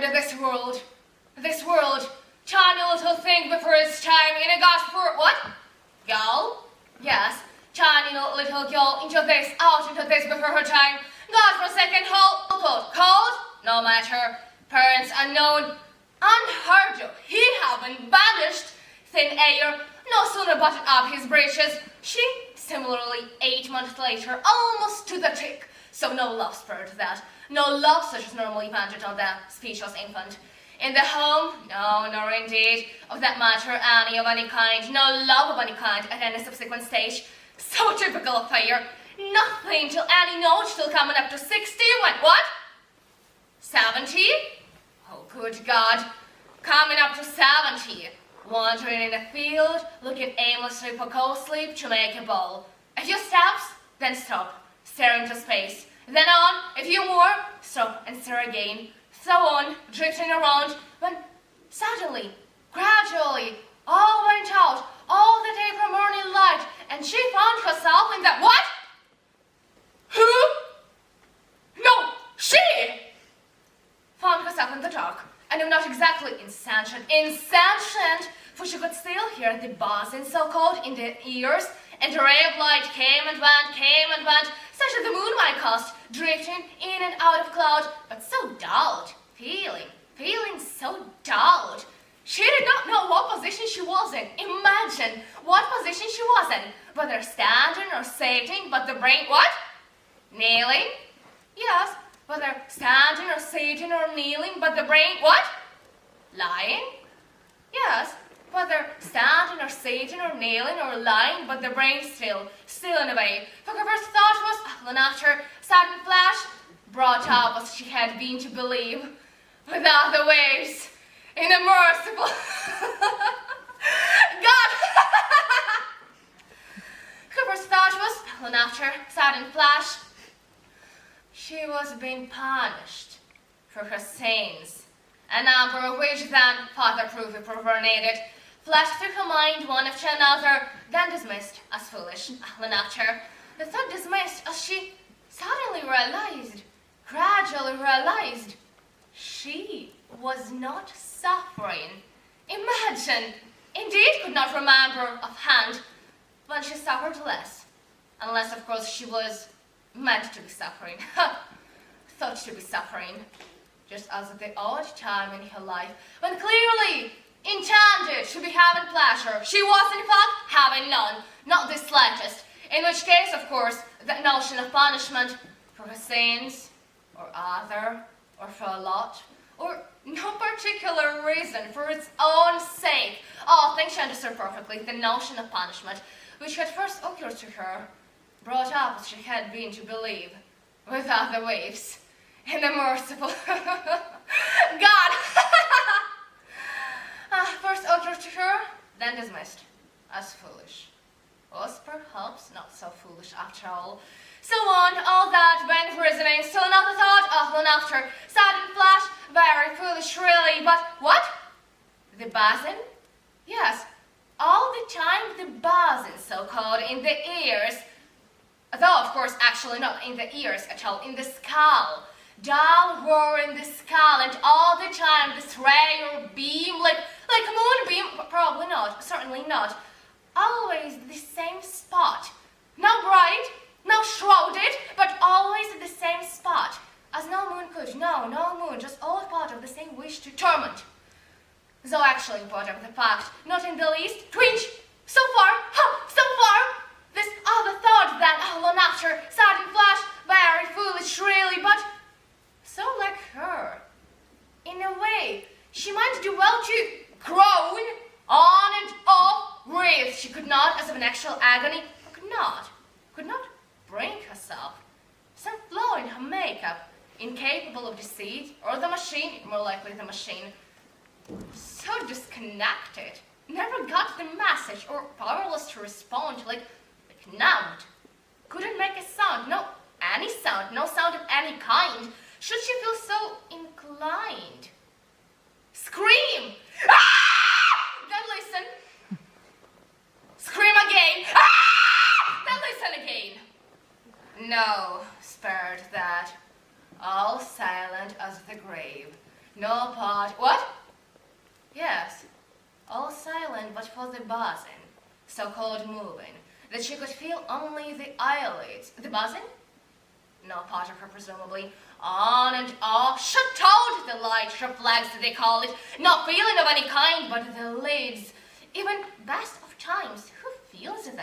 into this world, tiny little thing before its time, in a god for what? Girl? Yes, tiny little girl into this, out into this before her time. God for a second, cold? No matter. Parents unknown, unheard of. He have been banished. Thin air, no sooner buttoned up his breeches. She, similarly, 8 months later, almost to the tick. So no love spurred that. No love such as normally banded on the speechless infant. In the home, no, nor indeed, of that matter, any of any kind. No love of any kind at any subsequent stage. So typical of fire. Nothing till any note till coming up to 60 when what? 70? Oh, good God. Coming up to 70. Wandering in a field, looking aimlessly for cold sleep to make a bowl. A few steps, then stop, stare into space. Then on, a few more, stop and stare again. So on, drifting around, when suddenly, gradually, all went out, all the day from morning light, and she found herself in that what? Who? No, she found herself in the dark. And I'm not exactly insentient, for she could still hear the buzzing so-called in the ears, and the ray of light came and went, such as the moon might cast, drifting in and out of cloud, but so dulled, feeling so dulled. She did not know what position she was in. Imagine what position she was in, whether standing or sitting, but the brain, what? Kneeling? Yes. Whether standing or sitting or kneeling, but the brain, what? Lying? Yes, whether standing or sitting or kneeling or lying, but the brain still in a way. For her first thought was, then after sudden flash, brought up as she had been to believe, without the waves, in a merciful God. Her first thought was, then after sudden flash, she was being punished for her sins, a number of which then, father-proof if ever needed, flashed through her mind one after another, then dismissed as foolish. Then after, the thought dismissed as she suddenly gradually realized, she was not suffering. Imagine, indeed could not remember offhand when she suffered less, unless of course she was meant to be suffering, thought to be suffering, just as at the odd time in her life, when clearly intended to be having pleasure, she was in fact having none, not the slightest, in which case, of course, that notion of punishment for her sins, or other, or for a lot, or no particular reason, for its own sake, all things she understood perfectly, the notion of punishment, which had first occurred to her, brought up as she had been to believe, without the waves, in the merciful God. First occurred to her, then dismissed as foolish. Was perhaps not so foolish after all. So on, all that went reasoning, still another thought, then after, sudden flash, very foolish really, but what? The buzzing? Yes, all the time the buzzing so-called in the ears, though, of course, actually not in the ears at all, in the skull. Dull roar in the skull, and all the time this ray or beam, like moonbeam, probably not, certainly not. Always the same spot. No bright, no shrouded, but always at the same spot. As no moon could, no moon, just all part of the same wish to torment. Though actually part of the fact, not in the least, twinge, so far, this other thought that, long after, sudden flash, very foolish really, but so like her. In a way, she might do well to groan, on and off, breathe. She could not, as of an actual agony, could not bring herself. Some flaw in her makeup, incapable of deceit, or the machine, more likely the machine, so disconnected, never got the message, or powerless to respond, like numbed. Couldn't make a sound, no sound of any kind. Should she feel so inclined? Scream! Ah! Then listen. Scream again. Ah! Then listen again. No, spared that. All silent as the grave. No part. What? Yes. All silent but for the buzzing, so-called moving, that she could feel only the eyelids. The buzzing? No part of her, presumably. On and off, shut out the light reflex, they call it. No feeling of any kind but the lids. Even best of times, who feels them?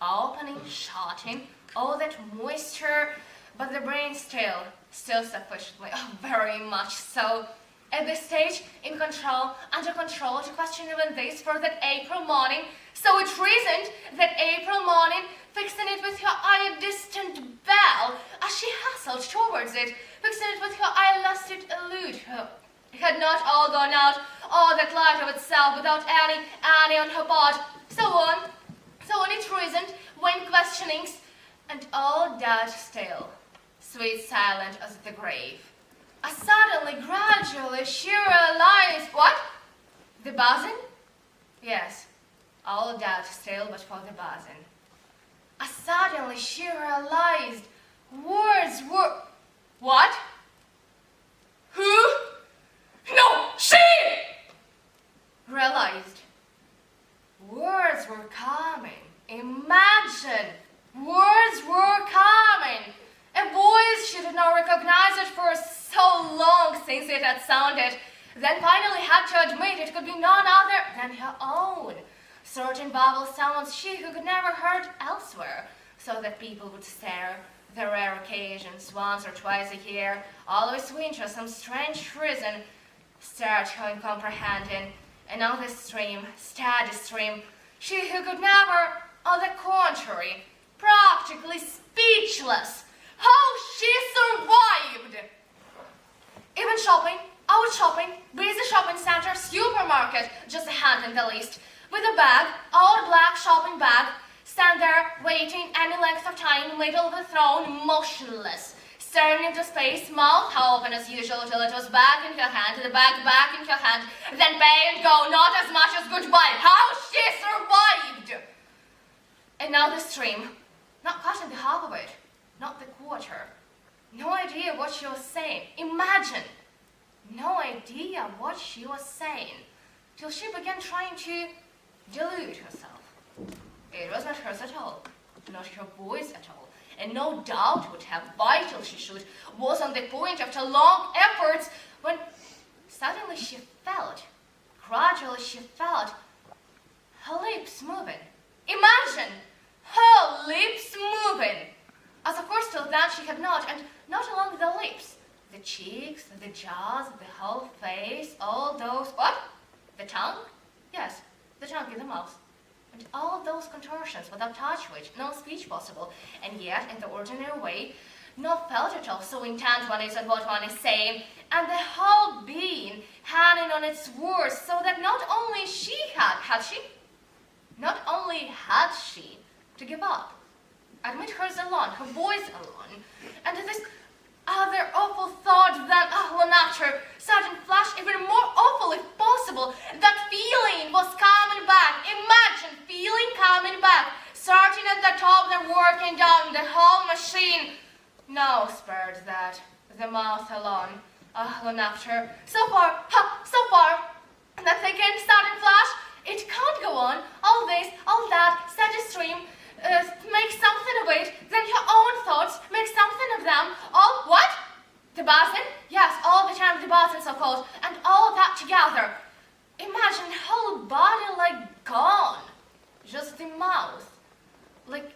Opening, shutting, all that moisture, but the brain still sufficiently, very much so. At this stage, in control, under control, to question even this for that April morning. So it reasoned that April morning, fixing it with her eye a distant bell, as she hustled towards it, fixing it with her eye lest it elude her. It had not all gone out, all that light of itself, without any on her part. So on it reasoned, when questionings, and all that still, sweet silent as the grave. As suddenly, gradually, she realized, what? The buzzing? Yes, all that still but for the buzzing. As suddenly, she realized words were, what? Who? No, she! Realized words were coming. Imagine, words were coming. A voice she did not recognize it for so long since it had sounded, then finally had to admit it could be none other than her own. Certain bubble sounds she who could never heard elsewhere, so that people would stare, the rare occasions, once or twice a year, always winter, some strange reason, stare at her incomprehending, and on this stream, steady stream, she who could never, on the contrary, practically speechless, how she survived! Even shopping, out shopping, busy shopping center, supermarket, just a hand in the least, with a bag, old black shopping bag, stand there waiting any length of time, middle of the throne, motionless, staring into space, mouth open as usual till it was back in her hand, the bag back in her hand, then pay and go, not as much as goodbye. How she survived! And now the stream, not cutting the half of it, not the quarter. No idea what she was saying. Imagine! No idea what she was saying. Till she began trying to delude herself. It was not hers at all. Not her voice at all. And no doubt would have, vital she should, was on the point after long efforts when suddenly she felt, gradually she felt, her lips moving. Imagine! Her lips moving! As of course till then she had not, and not along the lips. The cheeks, the jaws, the whole face, all those, what? The tongue? Yes, the tongue in the mouth. And all those contortions without touch which, no speech possible, and yet in the ordinary way, not felt at all, so intent one is on what one is saying, and the whole being hanging on its words, so that not only she had she? Not only had she to give up, admit hers alone, her voice alone, and this other awful thought that, after sudden flash, even more awful if possible, that feeling was coming back. Imagine feeling coming back, starting at the top and working down the whole machine. No, spared that, the mouth alone, after. So far, that thinking, sudden flash, it can't go on, all this, all that, steady stream, make something of it, then your own thoughts, make something of them, all what? The buzzing? Yes, all the time the buzzing so-called, and all that together. Imagine whole body like gone, just the mouth, like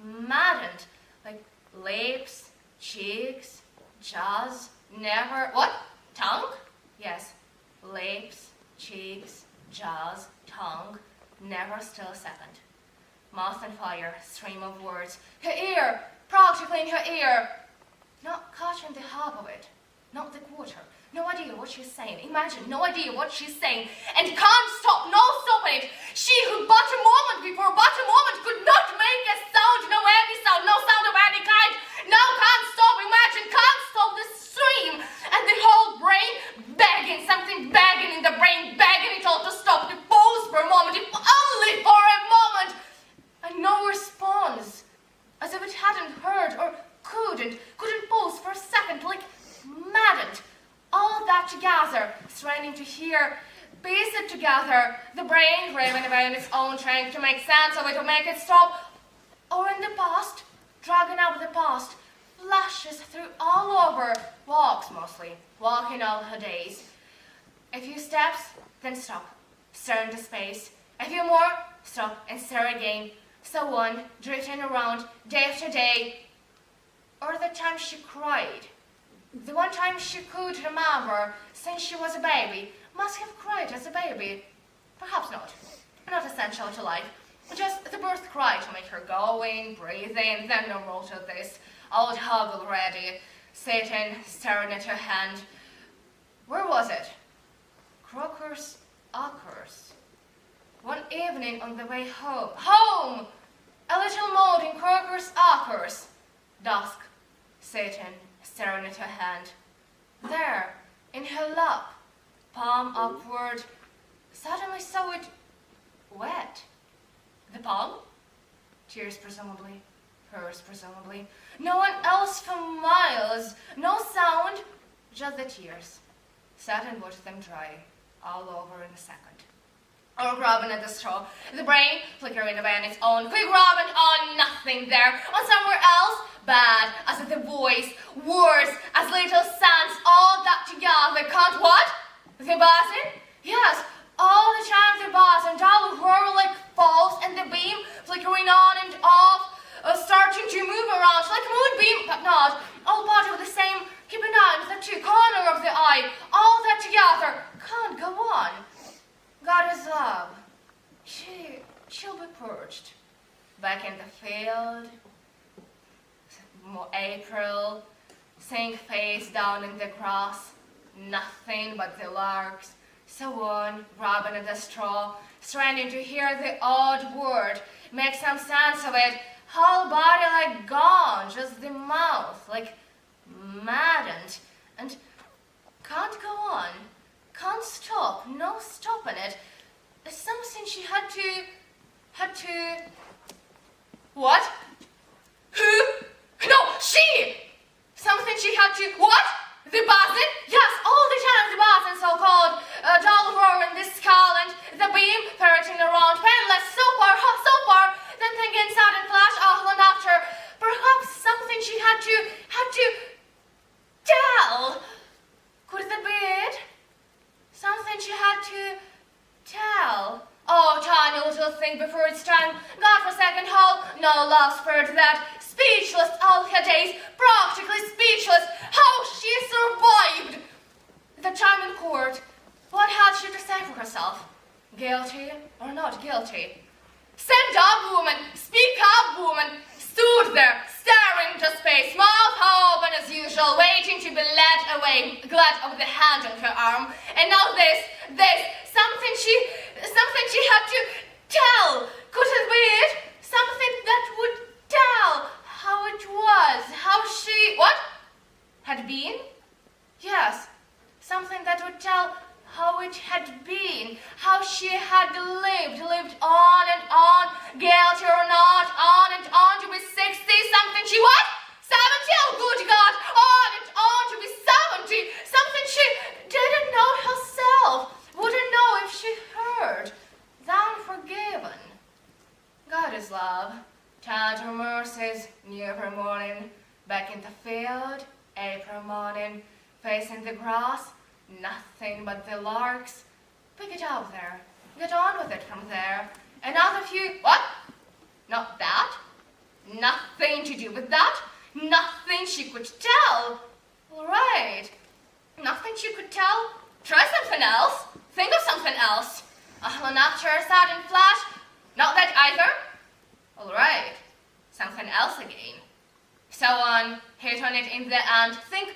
maddened, like lips, cheeks, jaws, never, what? Tongue? Yes, lips, cheeks, jaws, tongue, never still a second. Mouth on fire, stream of words. Her ear, practically in her ear. Not catching the half of it, not the quarter. No idea what she's saying. Imagine, no idea what she's saying. And can't stop, no stopping it. She who but a moment before, could not make a sound, no any sound, no sound of any kind. Now can't stop, imagine, can't stop the stream. And the whole brain begging, something begging in the brain, begging it all to stop, to pause for a moment, if only for a moment. And no response, as if it hadn't heard or couldn't pause for a second, like maddened. All that together. together, straining to hear, piece it together, the brain raving about its own trying to make sense of it, to make it stop, or in the past, dragging out the past, flashes through all over, walks mostly, walking all her days. A few steps, then stop, stare into space. A few more, stop and stare again. So on, drifting around, day after day. Or the time she cried. The one time she could remember since she was a baby. Must have cried as a baby. Perhaps not. Not essential to life. Just the birth cry to make her going, breathing, then no more to this. Old hug already, sitting, staring at her hand. Where was it? Crocker's Acres. One evening on the way home. Home! A little mold in Crocker's Acres. Dusk, sitting, staring at her hand. There, in her lap, palm upward, suddenly saw it wet. The palm? Tears presumably, hers presumably. No one else for miles, no sound, just the tears. Sat and watched them dry, all over in a second. Or grabbing at the straw, the brain flickering away on its own, quick grabbing on nothing there, on somewhere else, bad as the voice, worse as little sands, all that together can't what? The basin? Yes, all the time the basin, all whirl like falls, and the beam flickering on and off, starting to move around like a moonbeam, but not, all part of the same, keep an eye on the two corner of the eye, all that together can't go on. God is love. She'll be purged. Back in the field, April, sink face down in the grass, nothing but the larks, so on, grabbing at the straw, straining to hear the odd word, make some sense of it, whole body like gone, just the mouth, like maddened, and can't go on. Can't stop, no stopping it. Something she had to... What? Who? No, she! Something she had to... What? The basin? Yes, all the time the basin, so-called. Dull roar in the skull and the beam ferreting around, painless, so far, then thinking sudden flash, and after. Perhaps something she had to tell. Could that be it? Something she had to tell. Oh, tiny little thing before its time. God-forsaken hole, no love spared that. Speechless all her days, practically speechless. How she survived! The time in court. What had she to say for herself? Guilty or not guilty? Stand up, woman! Speak up, woman! Stood there, staring into space, mouth open as usual, waiting to be led away, glad of the hand on her arm. And now this, something she had to tell. Could it be it? Something that would tell how it was, how she, what? Had been? Yes, something that would tell how it had been, how she had lived on and on, guilty or not, on and on to be 60, something she what? 70, oh good God, on to be 70, something she didn't know herself, wouldn't know if she heard, then forgiven. God is love, tender mercies, new every morning, back in the field, April morning, facing the grass, nothing but the larks. Pick it out there. Get on with it from there. Another few... What? Not that? Nothing to do with that? Nothing she could tell? All right. Nothing she could tell? Try something else. Think of something else. And after a sudden flash... Not that either? All right. Something else again. So on. Hit on it in the end. Think...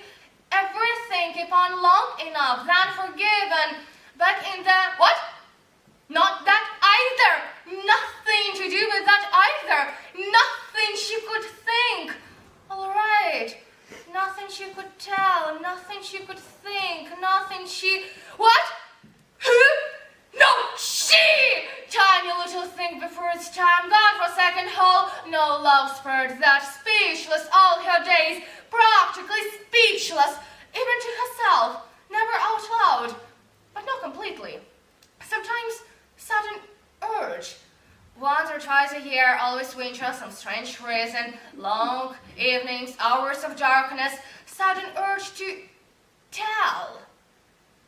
Everything keep on long enough, then forgiven. Back in the... What? Not that either. Nothing to do with that either. Nothing she could think. All right. Nothing she could tell. Nothing she could think. Nothing she... What? Who? No, she! Tiny little thing before its time. God-forsaken hole. No love spared that. Speechless all her days. Practically speechless, even to herself, never out loud. twice a year, always winter, some strange reason, long evenings, hours of darkness, sudden urge to tell.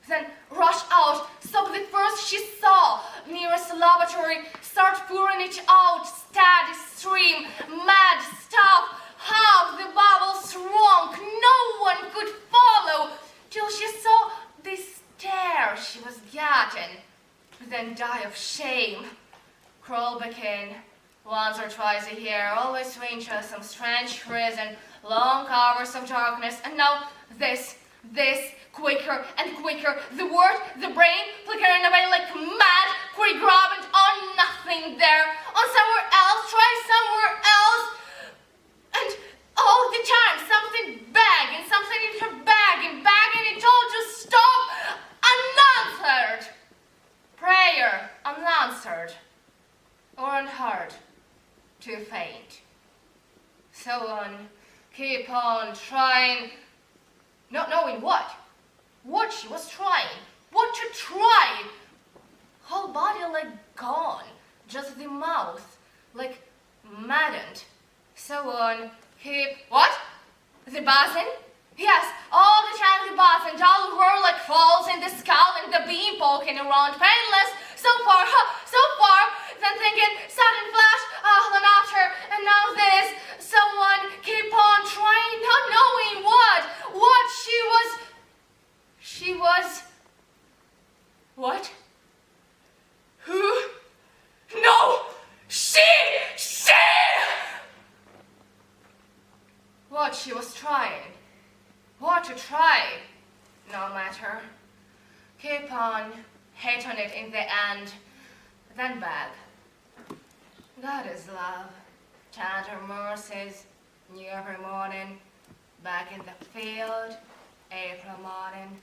Then rush out, stop the first she saw, nearest lavatory, start pouring it out, steady stream, mad stuff, half the bubbles wrong, no one could follow, till she saw the stare she was getting, then die of shame. Crawl back in, once or twice a year, always winter, some strange reason, long hours of darkness, and now this, quicker and quicker, the word, the brain, flickering away like mad, grabbing on nothing there, on somewhere else, try somewhere else, and all the time something in her begging it all to stop, unanswered, prayer unanswered, or unheard, too faint. So on, keep on trying, not knowing what she was trying, what to try. Whole body like gone, just the mouth, like maddened. So on, keep, what? The buzzing? Yes, all the time the buzzing, all whirl like falls in the skull and the beam poking around, painless, so far, then thinking, sudden flash, and after, and now this, someone keep on trying, not knowing what she was, what? Who? No! She! What she was trying, what to try, no matter. Keep on, hate on it in the end, then back. That is love, tender mercies, new every morning, back in the field, April morning,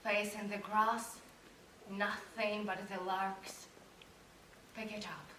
facing the grass, nothing but the larks. Pick it up.